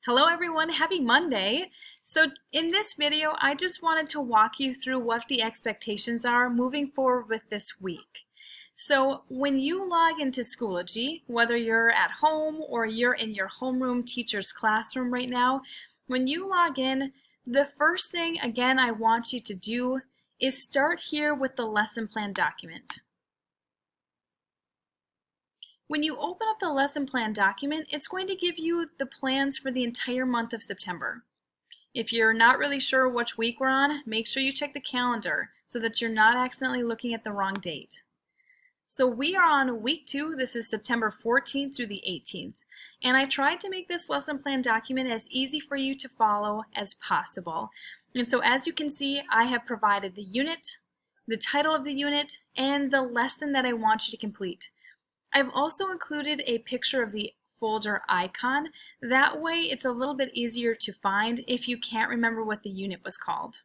Hello everyone, happy Monday. So in this video, I just wanted to walk you through what the expectations are moving forward with this week. So when you log into Schoology, whether you're at home or you're in your homeroom teacher's classroom right now, when you log in, the first thing, again, I want you to do is start here with the lesson plan document. When you open up the lesson plan document, it's going to give you the plans for the entire month of September. If you're not really sure which week we're on, make sure you check the calendar so that you're not accidentally looking at the wrong date. So we are on week 2, this is September 14th through the 18th. And I tried to make this lesson plan document as easy for you to follow as possible. And so as you can see, I have provided the unit, the title of the unit, and the lesson that I want you to complete. I've also included a picture of the folder icon. That way it's a little bit easier to find if you can't remember what the unit was called.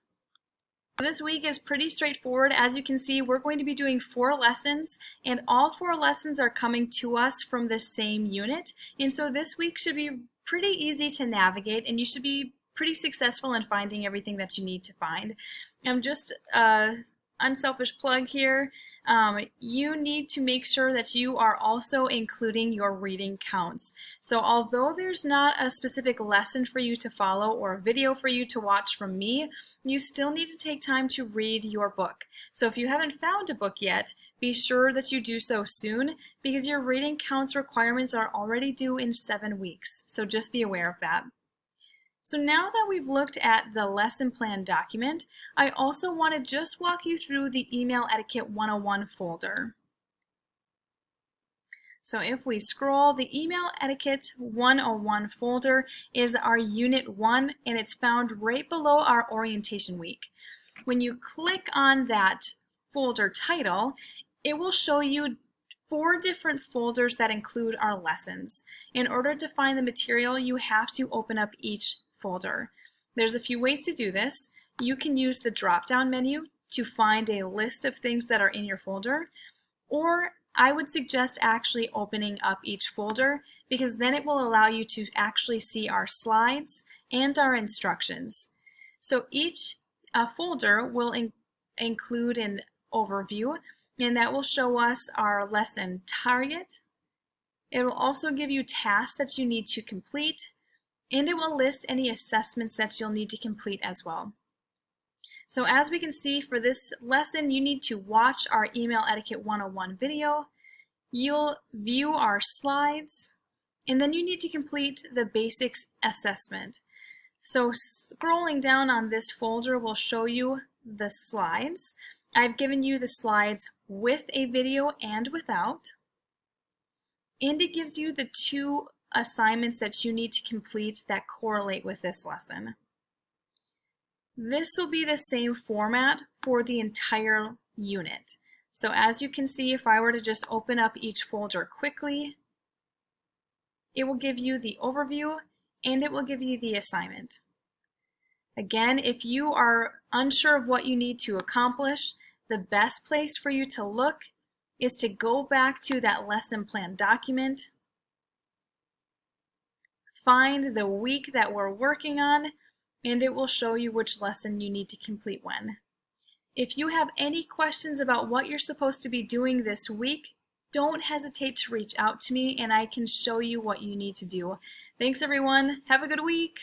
This week is pretty straightforward. As you can see, we're going to be doing 4 lessons, and all 4 lessons are coming to us from the same unit. And so this week should be pretty easy to navigate, and you should be pretty successful in finding everything that you need to find. Just unselfish plug here, you need to make sure that you are also including your reading counts. So although there's not a specific lesson for you to follow or a video for you to watch from me, you still need to take time to read your book. So if you haven't found a book yet, be sure that you do so soon because your reading counts requirements are already due in 7 weeks. So just be aware of that. So now that we've looked at the lesson plan document, I also want to just walk you through the Email Etiquette 101 folder. So if we scroll, the Email Etiquette 101 folder is our Unit 1, and it's found right below our orientation week. When you click on that folder title, it will show you 4 different folders that include our lessons. In order to find the material, you have to open up each folder. There's a few ways to do this. You can use the drop-down menu to find a list of things that are in your folder, or I would suggest actually opening up each folder because then it will allow you to actually see our slides and our instructions. So each folder will include an overview, and that will show us our lesson target. It will also give you tasks that you need to complete, and it will list any assessments that you'll need to complete as well. So as we can see, for this lesson, you need to watch our Email Etiquette 101 video, you'll view our slides, and then you need to complete the basics assessment. So scrolling down on this folder will show you the slides. I've given you the slides with a video and without, and it gives you the 2 assignments that you need to complete that correlate with this lesson. This will be the same format for the entire unit. So as you can see, if I were to just open up each folder quickly, it will give you the overview and it will give you the assignment. Again, if you are unsure of what you need to accomplish, the best place for you to look is to go back to that lesson plan document, find the week that we're working on, and it will show you which lesson you need to complete when. If you have any questions about what you're supposed to be doing this week, don't hesitate to reach out to me and I can show you what you need to do. Thanks everyone. Have a good week.